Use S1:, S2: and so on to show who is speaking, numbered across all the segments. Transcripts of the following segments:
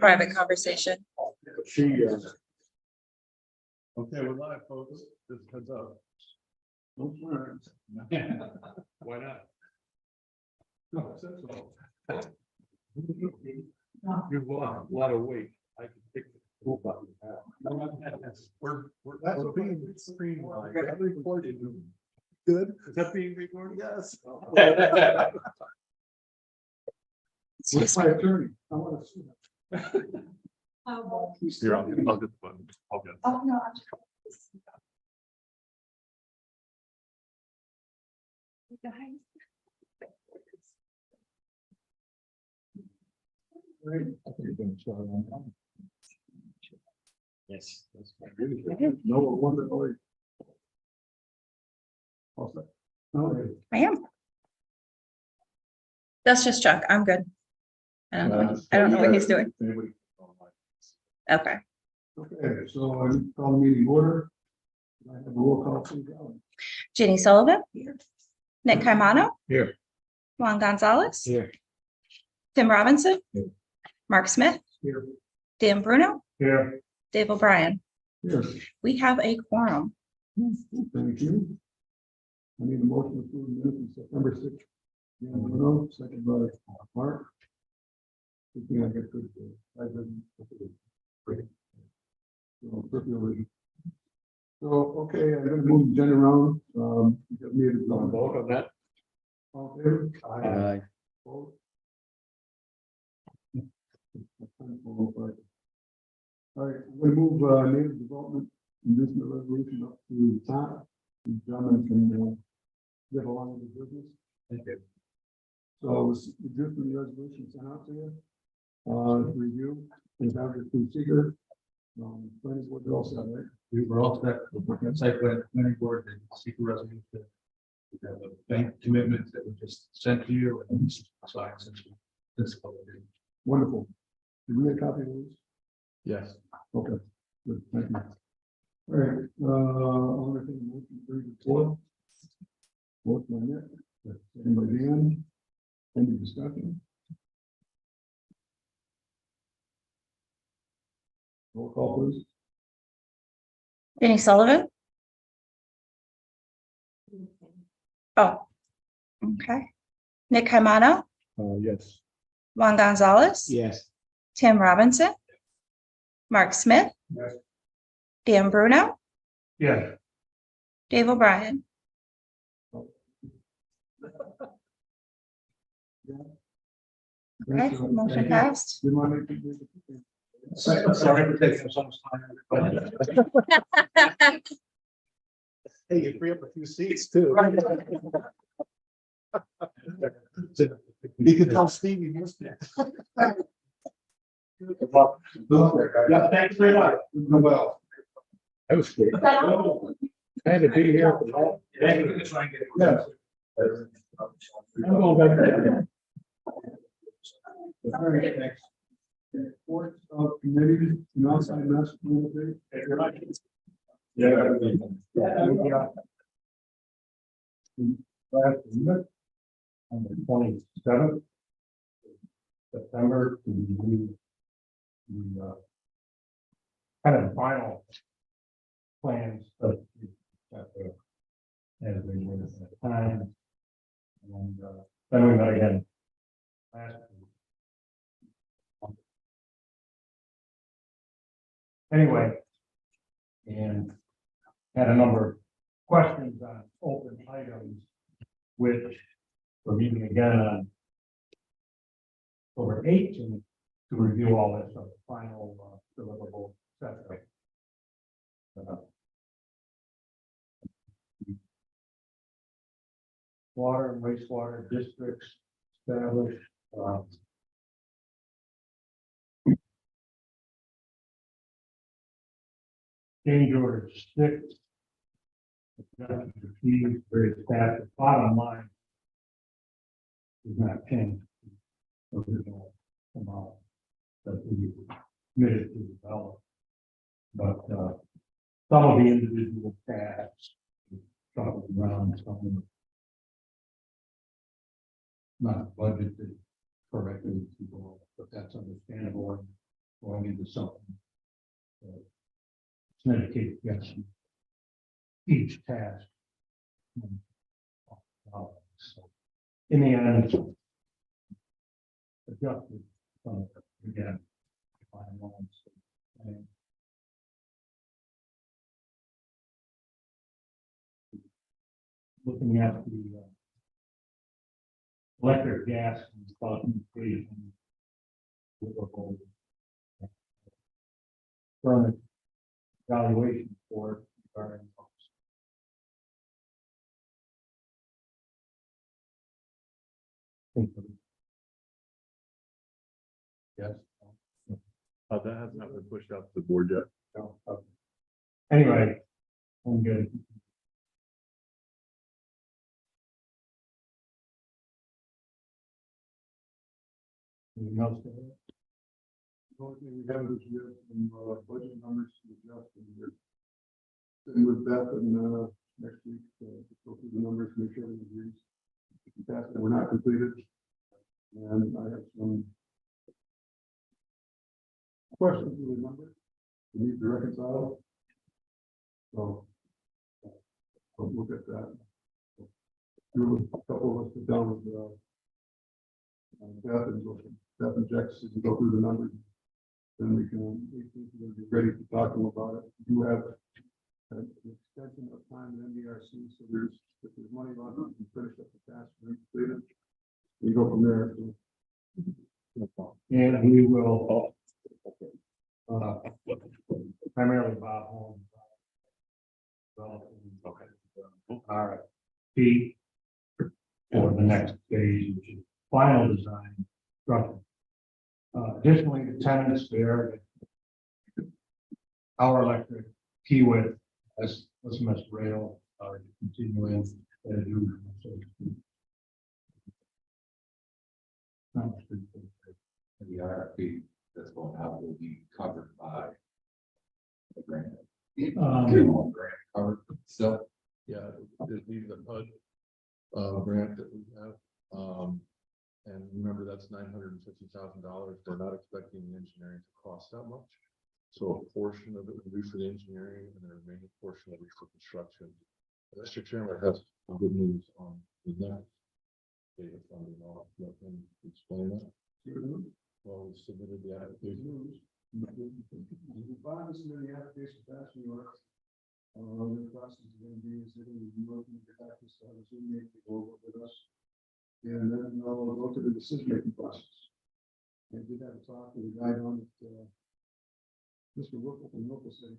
S1: private conversation.
S2: She,
S3: Okay, we're live, folks. Just heads up. Why not? No, that's all. You've lost a lot of weight. I can pick the poop up. We're being screened. I recorded you. Good. Is that being recorded? Yes.
S2: Where's my attorney? I want to see that.
S3: You're on. I'll get the button. I'll get it.
S1: Oh, no, I'm just.
S2: Right. I think you're gonna start on time.
S3: Yes. That's
S2: No wonder. Also. No,
S1: I am. That's just Chuck. I'm good. I don't know what he's doing.
S2: anybody-
S1: Okay.
S2: Okay, so I call the meeting order. I have a roll call. Please, Alan.
S1: Jenny Sullivan. Nick Caimano.
S2: Here.
S1: Juan Gonzalez.
S2: Here.
S1: Tim Robinson.
S2: Here.
S1: Mark Smith.
S2: Here.
S1: Dan Bruno.
S2: Here.
S1: Dave O'Brien.
S2: Here.
S1: We have a quorum.
S2: Thank you. I need a motion to approve the minutes of September 6th. Dan Bruno, second by Mark. Good thing I get good. I didn't. Great. So, perfectly. So, okay, I'm gonna move the agenda around. You got me to
S3: Vote on that.
S2: All in favor?
S3: Aye.
S2: Opposed? All right, I'm gonna move native development inducement resolution up to the top. And gentlemen can get along with the business.
S3: Thank you.
S2: So this inducement resolution sent out to you. To review, is out to seeker. Planning board, you're all set, right?
S4: We were all set with the site plan, planning board, and secret resolution. We have a bank commitment that we just sent to you and signs this public hearing.
S2: Wonderful. Did we get a copy of these?
S4: Yes.
S2: Okay, good, thank you. All right, I'll entertain a motion for the floor. Vote by Nick, second by Dan. Any discussion? Roll call, please.
S1: Jenny Sullivan. Oh. Okay. Nick Caimano.
S2: Yes.
S1: Juan Gonzalez.
S2: Yes.
S1: Tim Robinson. Mark Smith.
S2: Yes.
S1: Dan Bruno.
S2: Yeah.
S1: Dave O'Brien. Okay, motion passed.
S2: Didn't want to make it-
S4: Sorry for taking so much time.
S3: Hey, you free up a few seats too. You can tell Steve you missed it.
S2: Yeah, thanks very much. Well.
S3: That was great. I had to be here for that.
S2: Yeah. I'm going back there. All right, next. Reports of committees and outside master plan update. Last minute, on the 27th September, to review the kind of final plans of as they were at the time. And then we met again last week. Anyway, and had a number of questions on open items, which we're meeting again on October 18th to review all this on the final deliverable set. Water and wastewater districts established. Change order 6. Very fast. The bottom line is not changed. Original amount that we committed to develop. But some of the individual tasks, some around, some not budgeted correctly, but that's understandable.
S4: going into something. It's dedicated, yes. Each task. So, in the end, adjusted, again. And looking at the electric, gas, and telecommunication. From evaluation for regarding. Yes.
S3: That has not been pushed out to the board yet.
S4: No, okay. Anyway, I'm good. Anything else?
S2: The only thing we have is we have some budget numbers to adjust and we're sitting with Beth and next week to go through the numbers, make sure everything agrees. Tasks that were not completed. And I have some questions with the numbers we need to reconcile. So I'll look at that. A couple of us sit down with Beth and Jack to go through the numbers. Then we can be ready to talk to them about it. We do have an extension of time in NDRC, so if there's money left, we can finish up the task and complete it. We go from there. So.
S4: And we will primarily Bob Holmes. Okay. All right. Pete for the next phase, which is final design structure. Additionally, the tenants there, Our Electric, Kiewit, SMS Rail are continuing as usual.
S5: The RFP that's going out will be covered by the grant. Grant covered still.
S3: Yeah, there's the HUD grant that we have. And remember, that's $950,000. We're not expecting the engineering to cost that much. So a portion of it will be for the engineering and the remaining portion will be for construction. Mr. Chairman, I have some good news on the next data funding. I'll let him explain that. Well, we submitted the application.
S2: Bob is in the application fast, New York. The process is going to be is they're going to be working with the factors to have a Zoom meeting to go over with us. And then we'll go to the decision-making process. I did have a talk with a guy on it, Mr. Wilson from Local City.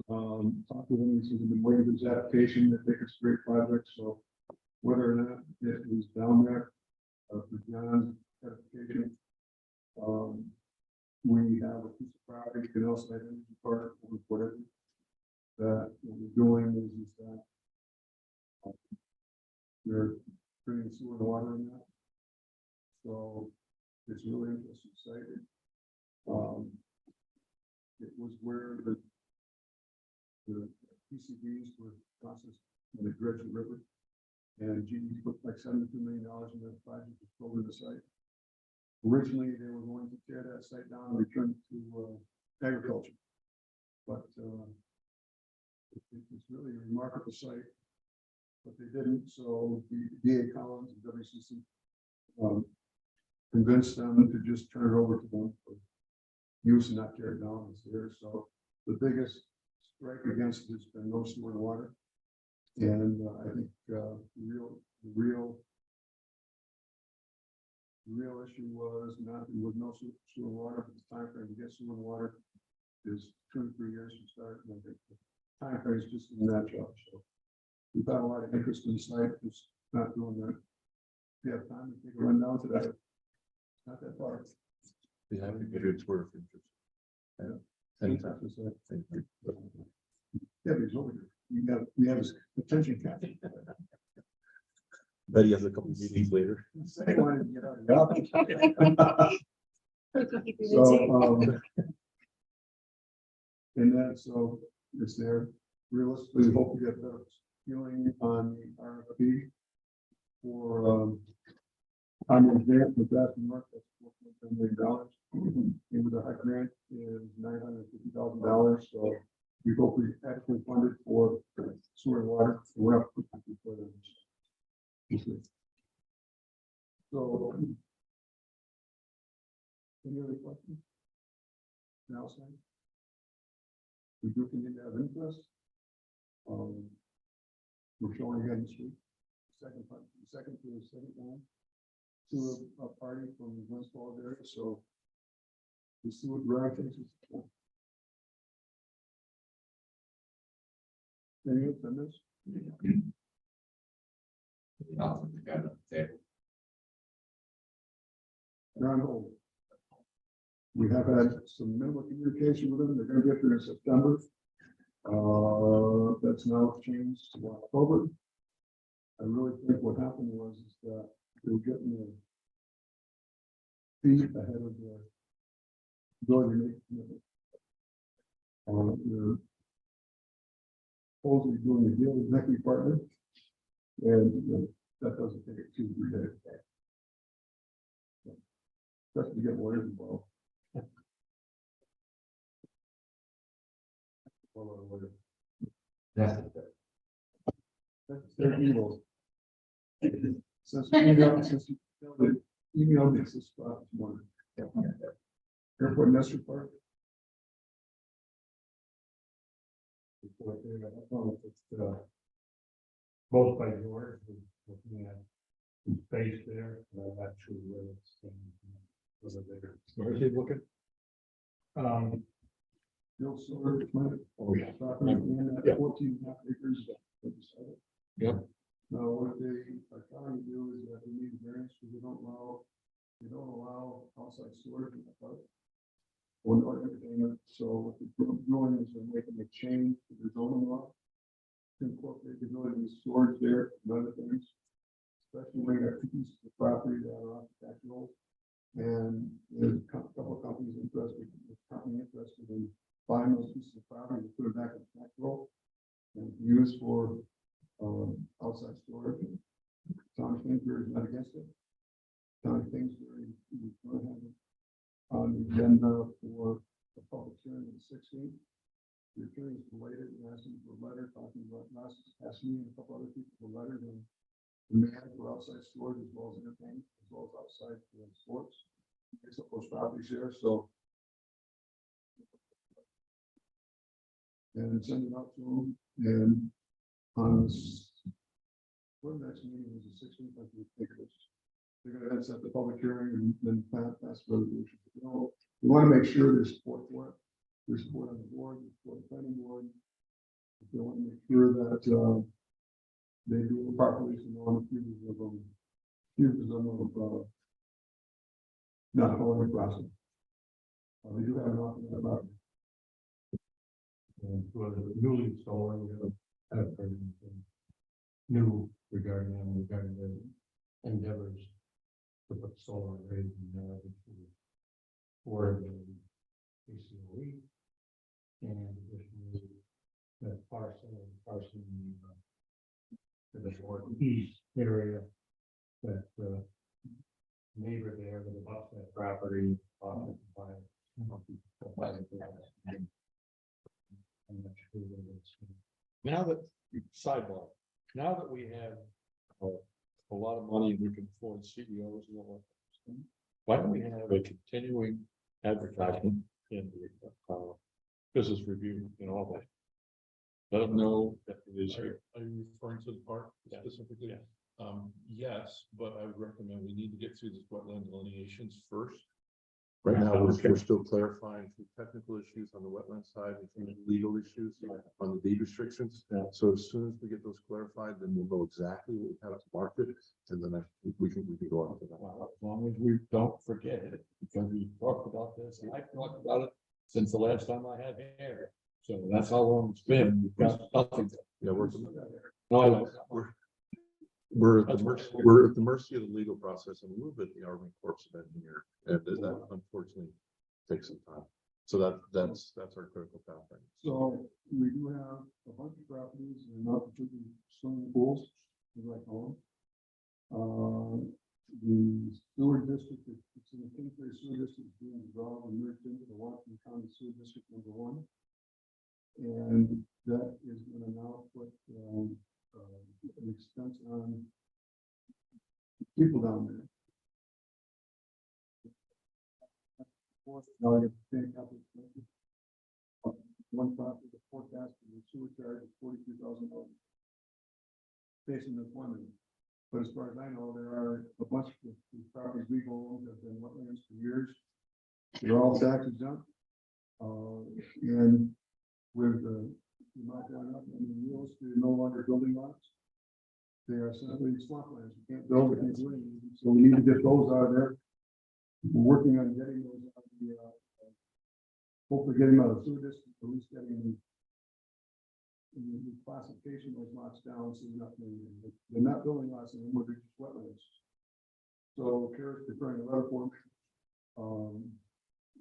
S2: Talked with him, he said he's been waiting for his application, they think it's a great project, so whether or not it was down there for John's certification, we have a piece of property, you can also have energy park or whatever. That what we're doing is that we're bringing sewer and water in that. So it's really interesting site. It was where the PCBs were processed in the Dredge River. And GE put like $72 million in that project to cover the site. Originally, they were going to tear that site down and return it to agriculture. But it's really a remarkable site. But they didn't, so the DA Collins and WCC convinced them to just turn it over to them for use and not tear it down. It's there. So the biggest strike against it has been no sewer and water. And I think the real issue was not there was no sewer and water, but the time frame to get sewer and water is 2 to 3 years to start. And I think the time frame is just in that job. So we've had a lot of interest in the site, just not doing that. If you have time to take a run down to that, not that far.
S3: Yeah, we give you a tour of interest.
S2: Yeah.
S3: Anytime.
S2: Thank you. Yeah, but he's over here. We have his attention captured.
S3: Bet he has a couple of meetings later.
S2: Say, why didn't you get out of the office? So, and then, so it's there. Realistically, we hope to get better feeling on the RFP for On the grant with that North, that's $4.10 million. And with the high grant is $950,000, so we hope we actually funded for sewer and water. We're up for this. So. Any other questions? Now, sir? We do continue to have interest. We're showing again this week. Second one. To a party from the West Falls area, so. We see what Brad thinks is. Any other comments?
S5: Nothing to get on the table.
S2: They're on hold. We have had some minimal communication with them. They're gonna get there in September. That's now changed to October. I really think what happened was is that they were getting the feet ahead of the ability to make commitment. They're supposedly doing a deal with Neckley Partner, and that doesn't take 2-3 days. Just to get lawyers involved.
S5: That's
S2: They're evil. Since email makes this spot one. Airport Nestor Park.
S4: Both by George, looking at some space there, not sure where it's.
S2: Where is he looking? Bill Silver plant.
S3: Oh, yeah.
S2: Property in
S3: Yeah.
S2: at 14.5 acres.
S3: Yep.
S2: Now, what they are trying to do is that they need variance, because they don't allow outside storage in the park. Or no entertainment, so what they're doing is they're making a change to the zoning law. To incorporate the ability to storage there and other things. Especially when you got two pieces of property that are architectural. And there's a couple of companies interested in buying those pieces of property and put it back in tax roll. And used for outside storage. Tommy Kingsbury is not against it. Tommy Kingsbury is going to have it on the agenda for the public hearing on the 16th. The attorney is related and asking for a letter talking about asking me and a couple other people for letters and demand for outside storage as well as entertainment, as well as outside sports. It's up those properties here, so. And send it out to them, and on this. What next meeting is the 16th, I think it is. They're gonna set the public hearing and then pass resolution. We want to make sure there's support for it. There's support on the board, there's support on the planning board. They want to make sure that they do it properly, so no one accuses them of not following the process. They do have an offer about it.
S4: And for the newly solar, we're gonna have anything new regarding the endeavors to put solar arrays in there for the ACOE. And additionally, that parcel in the northeast area, that neighbor there that abuts that property. I'm not sure whether it's.
S3: Now that, sidebar, now that we have a lot of money, we can afford CEOs and all that. Why don't we have a continuing advertisement in the business review and all that? Let them know that it is here.
S6: Are you referring to the park specifically?
S3: Yeah.
S6: Yes, but I would recommend we need to get through this wetland delineations first.
S3: Right now,
S6: Okay.
S3: we're still clarifying through technical issues on the wetland side and through legal issues on the deed restrictions.
S4: Yeah.
S3: So as soon as we get those clarified, then we'll know exactly what we have to market, and then we can go after that.
S7: Well, as long as we don't forget it, because we talked about this, and I've talked about it since the last time I had hair. So that's how long it's been. We've got nothing.
S3: Yeah, we're
S7: No,
S3: at the mercy of the legal process and a little bit the Army Corps of Engineer, and that unfortunately takes some time. So that's our critical path right now.
S2: So we do have a bunch of properties and not particularly swimming pools, we like home. The sewer district, it's in the Kingsbury Sewer District, is being dissolved and merged into the Washington County Sewer District #1. And that is gonna now put, an expense on people down there. Now you have to pay capital expenses. One property, the forecast for the sewer charge is $43,000. Based on the formula. But as far as I know, there are a bunch of these properties we own that have been wetlands for years. They're all tax exempt. And with the amount going up in the rules, they're no longer building lots. They are simply swamplands. You can't build, you can't do anything. So we need to get those out of there. We're working on getting those out of the, hopefully getting them out of the sewer district, at least getting the classification of those lots down, so they're not building lots anymore, they're just wetlands. So Kara's preparing a letter for me. I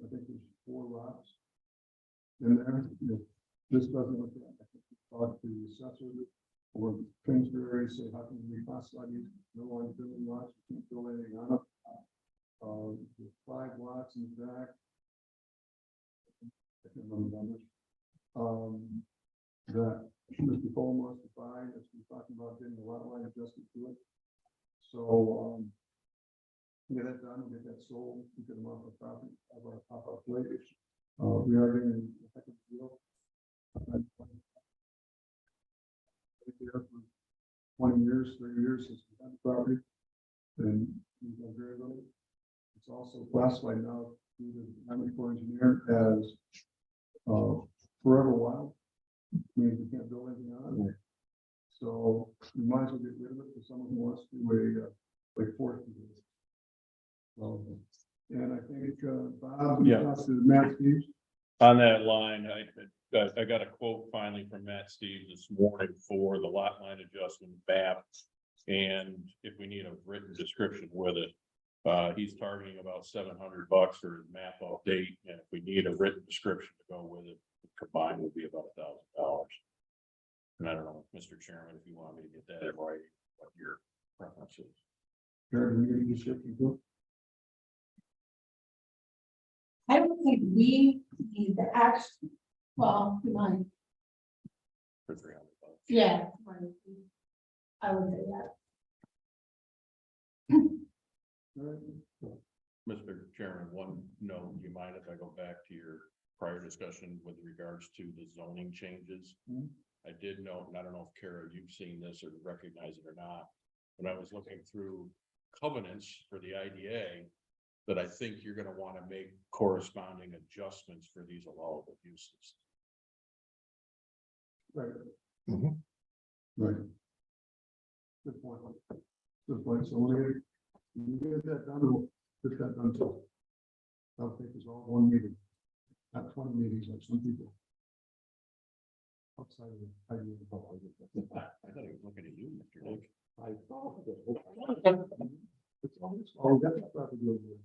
S2: think there's 4 lots in there. If this doesn't look like, I think we talk to the assessor or Kingsbury, say, how can we classify these, no longer building lots, we can't build anything on it. There's 5 lots in the back. I can't remember the numbers. That Mr. Cole wants to buy, as we're talking about getting the lot line adjusted to it. So, get that done, get that sold, get them off our property, of our pop-up plate. We are getting a heck of a deal. I've been there for 20 years, 30 years since we had the property. And we've done very little. It's also classified now through the Army Corps of Engineer as forever wild. Means we can't build anything on it. So we might as well get rid of it for someone who wants to do a like forest. Well, and I think Bob,
S6: Yeah.
S2: talked to Matt Steves.
S6: On that line, I got a quote finally from Matt Steve this morning for the lot line adjustment BAP. And if we need a written description with it, he's targeting about $700 for his map update. And if we need a written description to go with it, combined would be about $1,000. And I don't know, Mr. Chairman, if you want me to get that right, what your preference is.
S2: Karen, we get a description too.
S8: I don't think we need the action, well, we might,
S6: For $300.
S8: yeah. I would say that.
S2: All right.
S6: Mr. Chairman, one note, do you mind if I go back to your prior discussion with regards to the zoning changes?
S2: Mhm.
S6: I did note, and I don't know if Kara, you've seen this or recognize it or not, when I was looking through covenants for the IDA, that I think you're gonna wanna make corresponding adjustments for these allowable uses.
S2: Right.
S3: Mhm.
S2: Right. Good point. Good point. So we get that done, we'll get that done too. That'll take us all one meeting, not 20 meetings like some people. Outside of the idea of the public.
S6: I thought he was looking at you, Mr. Dick.
S2: I thought it's all that's about to do.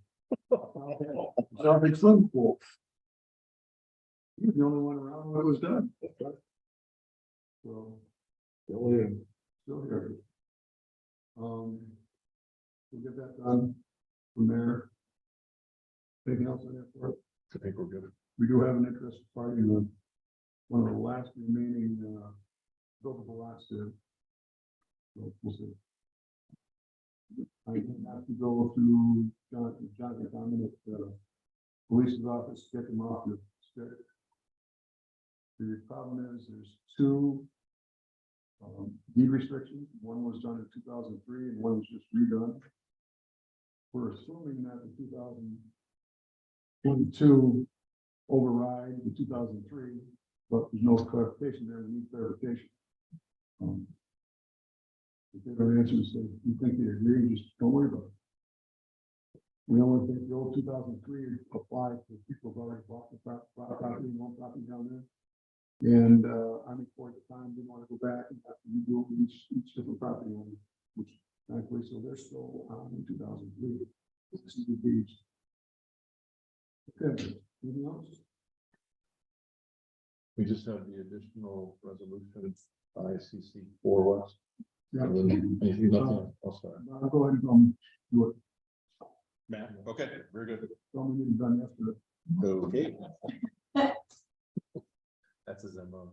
S2: Big swimming pool. He was the only one around when it was done. So. Still here. Still here. We'll get that done from there. Anything else on that for it?
S3: I think we're good.
S2: We do have an interested party in one of the last remaining buildable lots there. So we'll see. I have to go through Jonathan Conlon at the police's office, get them off the stick. The problem is there's 2 deed restrictions. One was done in 2003 and one was just redone. We're assuming that the 2022 override the 2003, but there's no clarification there. We need clarification. If they don't answer and say, you think they agree, just don't worry about it. We only think the old 2003 applied to people who've already bought the property, one property down there. And Army Corps at the time didn't want to go back and have to redo each different property owner, which thankfully, so they're still on in 2003. This is the deeds. Okay, anything else?
S3: We just have the additional resolution ICC 4 West.
S2: Yeah.
S3: Anything else? I'll start.
S2: I'll go ahead and do it.
S6: Matt, okay, very good.
S2: Tell me you've done yesterday.
S3: Okay. That's his MO.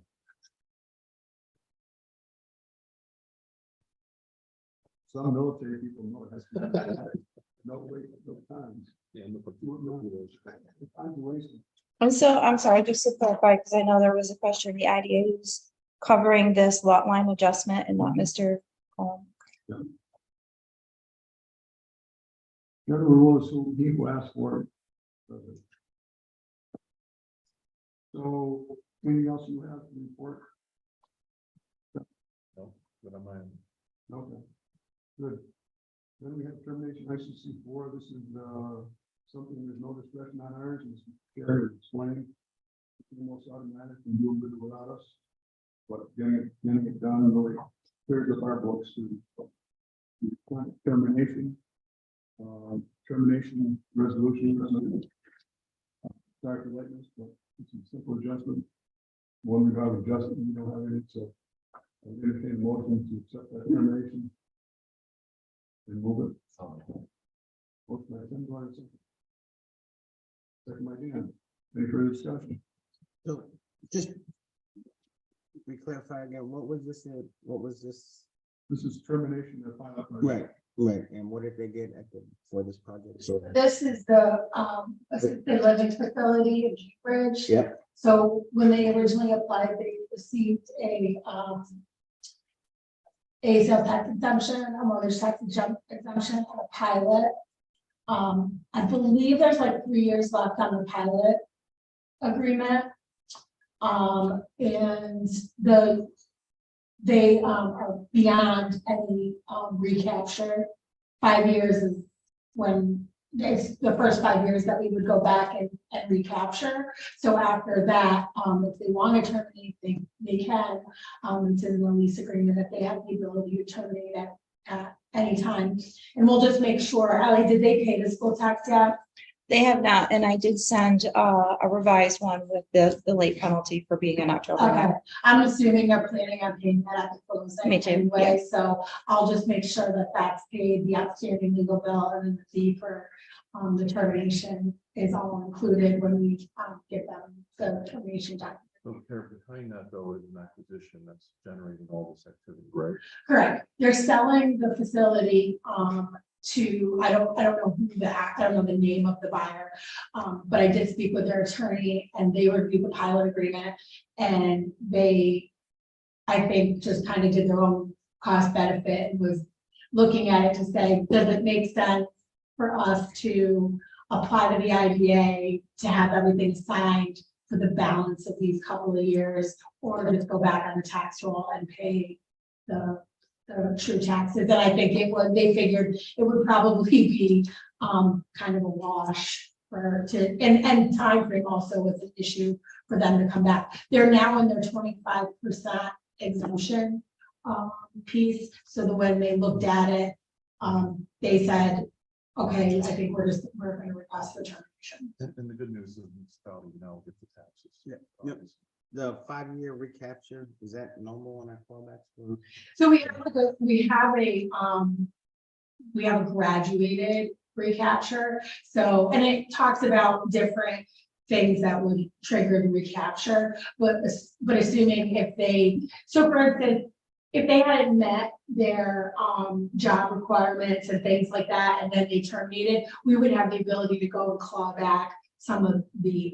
S2: Some military people know it has to be. No wait, no times.
S3: Yeah, look what
S2: Do it now. Time's wasted.
S1: And so, I'm sorry, just to clarify, because I know there was a question, the IDA is covering this lot line adjustment and not Mr.
S2: General rule is who he who asks for it. So, anything else you have to report?
S3: No, but I'm on.
S2: Okay, good. Then we have termination ICC 4. This is something there's no discretion on ours. It's carried explained. It's almost automatic and doing good without us. But getting it done really clears up our books to termination. Termination resolution. Sorry for lateness, but it's a simple adjustment. One we have adjusted, we don't have it, so I'm entertaining a motion to accept that termination. And move it. Motion by Tim, do I have a second? Second by Dan. Any further discussion?
S9: So just we clarify again, what was this? What was this?
S2: This is termination of pilot.
S9: Right, right. And what did they get at the for this project? So
S8: This is the assisted living facility in Cambridge.
S9: Yep.
S8: So when they originally applied, they received a sales tax exemption, a mortgage tax exemption, and a pilot. I believe there's like 3 years left on the pilot agreement. And they are beyond any recapture. 5 years is when it's the first 5 years that we would go back and recapture. So after that, if they want to terminate, they can. It's in the lease agreement that they have the ability to terminate at any time. And we'll just make sure, Ally, did they pay the school tax yet?
S1: They have not, and I did send a revised one with the late penalty for being in October.
S8: Okay, I'm assuming they're planning on paying that at the closing.
S1: Me too,
S8: Anyway, so I'll just make sure that that's paid, the outstanding legal bill, and then the fee for the termination is all included when we give them the termination document.
S3: So behind that though is an acquisition that's generating all this activity, right?
S8: Correct. They're selling the facility to, I don't know I don't know the name of the buyer. But I did speak with their attorney and they reviewed the pilot agreement and they, I think, just kind of did their own cost benefit and was looking at it to say, does it make sense for us to apply to the IDA to have everything signed for the balance of these couple of years, or just go back on the tax roll and pay the true taxes? And I think they figured it would probably be kind of a wash and time frame also was an issue for them to come back. They're now in their 25% exemption piece. So when they looked at it, they said, okay, I think we're going to request for termination.
S3: And the good news is the municipality now gets the taxes.
S9: Yeah. Yep. The 5-year recapture, is that normal on our fallbacks?
S8: So we have a graduated recapture. So, and it talks about different things that would trigger the recapture, but assuming so for instance, if they hadn't met their job requirements and things like that, and then they terminated, we would have the ability to go and claw back some of the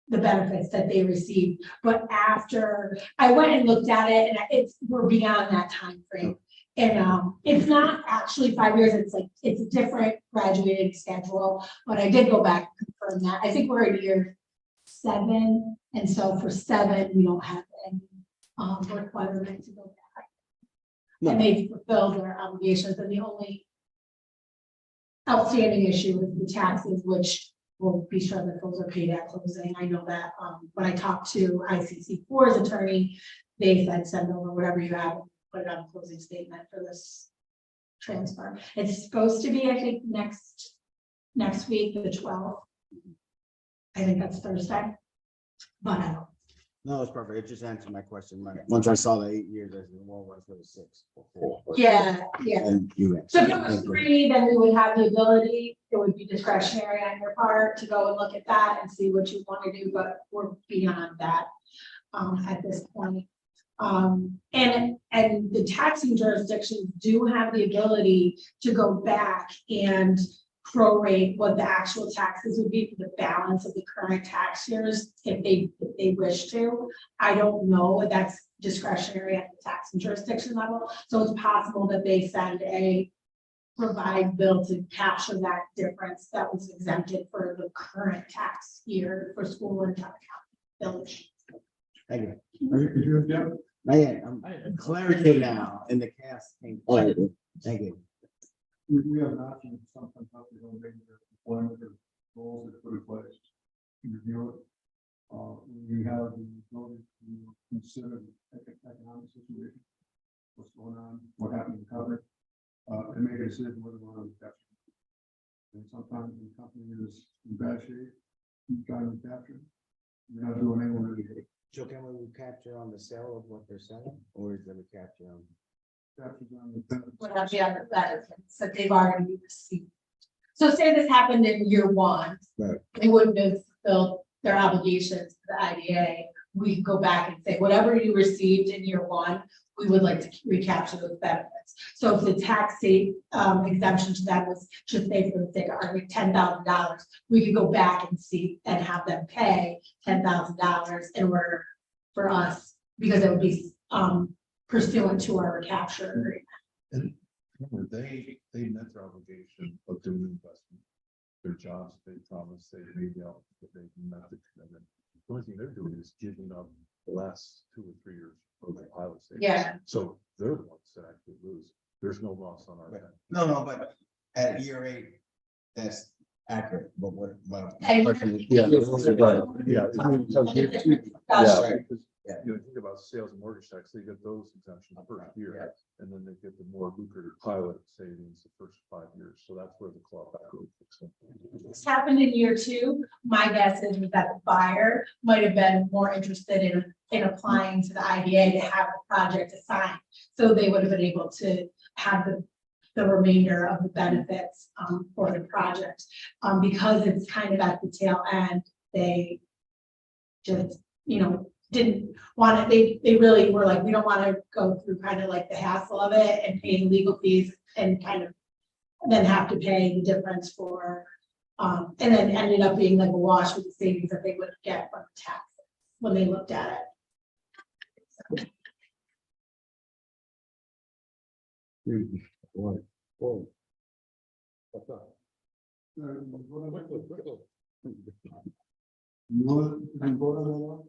S8: benefits that they received. But after I went and looked at it, and we're beyond that time frame. And it's not actually 5 years, it's a different graduated schedule, but I did go back and confirm that. I think we're in year 7, and so for 7, we don't have any requirement to go back.
S9: No.
S8: And they fulfilled their obligations, and the only outstanding issue is the taxes, which we'll be sure that those are paid at closing. I know that when I talked to ICC4's attorney, they said send over whatever you have, put it on a closing statement for this transfer. It's supposed to be, I think, next week, the 12th. I think that's Thursday, but I don't.
S9: No, it's perfect. It just answered my question. Once I saw the 8 years, I said, well, what if it was 6 before?
S8: Yeah, yeah.
S9: And you
S8: So
S9: answered.
S8: if it was
S9: Thank you.
S8: 3, then we would have the ability, it would be discretionary on your part to go and look at that and see what you want to do, but we're beyond that at this point. And the taxing jurisdictions do have the ability to go back and prorate what the actual taxes would be for the balance of the current tax years if they wish to. I don't know, that's discretionary at the taxing jurisdiction level, so it's possible that they send a revised bill to capture that difference that was exempted for the current tax year for school and town village.
S9: Thank you.
S2: Could you, yeah,
S9: I'm clarity now in the cast. Clarity. Thank you.
S2: we have an option if something happens on maybe their deployment or goals that put in place. To review it. We have the ability to consider the economic situation. What's going on, what happened in COVID, and make a decision whether we're on the capture. And sometimes the company is in bad shape, you trying to capture. You're not doing anyone really good.
S9: So can we capture on the sale of what they're selling, or is it a capture on?
S2: Captures on the benefits.
S8: Would that be on the benefits that they've already received? So say this happened in year 1.
S9: Right.
S8: They wouldn't have fulfilled their obligations to the IDA. We could go back and say, whatever you received in year 1, we would like to recapture those benefits. So if the tax exemption to that was, just say for the sake of argument, $10,000, we could go back and see and have them pay $10,000 in order for us, because it would be pursuant to our recapture agreement.
S3: And remember, they met their obligation of doing the investment. Their jobs, they promised, they made out that they met the commitment. The only thing they're doing is giving up the last 2 or 3 years of the pilot stage.
S8: Yeah.
S3: So they're the ones that actually lose. There's no loss on our end.
S9: No, but at year 8, that's accurate, but what?
S8: And-
S3: Yeah.
S8: Gotcha.
S3: Because, you know, think about sales and mortgage tax, they get those exemptions the first year, and then they get the more lucrative pilot savings the first 5 years, so that's where the clawback really kicks in.
S8: This happened in year 2. My guess is that the buyer might have been more interested in applying to the IDA to have the project assigned. So they would have been able to have the remainder of the benefits for the project. Because it's kind of at the tail end, they just, didn't want it. They really were like, we don't want to go through kind of like the hassle of it and paying legal fees and kind of then have to pay the difference for, and then ended up being like a wash with the savings that they would get from the taxes when they looked at it.
S7: What's up?
S2: You want to vote on that one?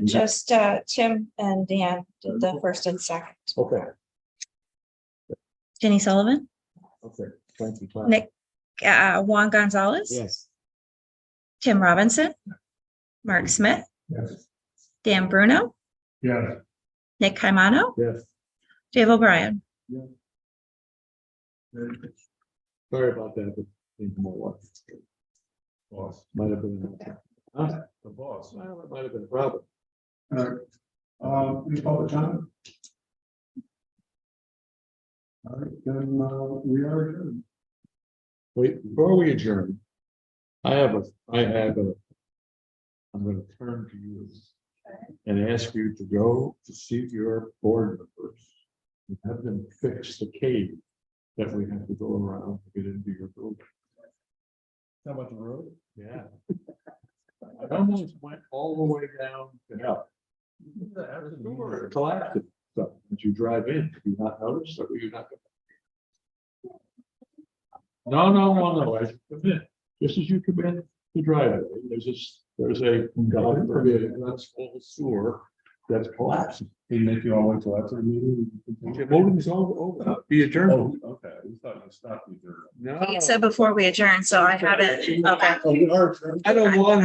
S1: Just Tim and Dan did the first and second.
S7: Okay,
S1: Jenny Sullivan,
S7: okay, thank you. Clara.
S1: Nick, Juan Gonzalez.
S9: Yes.
S1: Tim Robinson, Mark Smith,
S2: Yes.
S1: Dan Bruno,
S4: Yeah.
S1: Nick Caimano,
S7: Yes,
S1: Dave O'Brien.
S7: sorry about that, but need more work.
S3: Boss,
S7: Might have been, huh?
S3: the boss.
S7: Well, it might have been a problem.
S2: Any public comment? All right, then, we are adjourned.
S7: Wait, before we adjourn, I'm gonna turn to you and ask you to go to see your board members and have them fix the cave that we have to go around to get into your building.
S3: How much road?
S7: Yeah. I almost went all the way down to hell. Sure, collapsed. So, as you drive in, do you not notice or you're not? No. As you come in, just as you come in the driveway, there's a God forbid, that's full sewer that's collapsing.
S3: He make you all wait till after the meeting?
S7: The voting's all over. Be adjourned.
S3: Okay, we thought you stopped me there.
S7: No.
S1: You said before we adjourn, so I haven't. Okay.
S7: I don't want her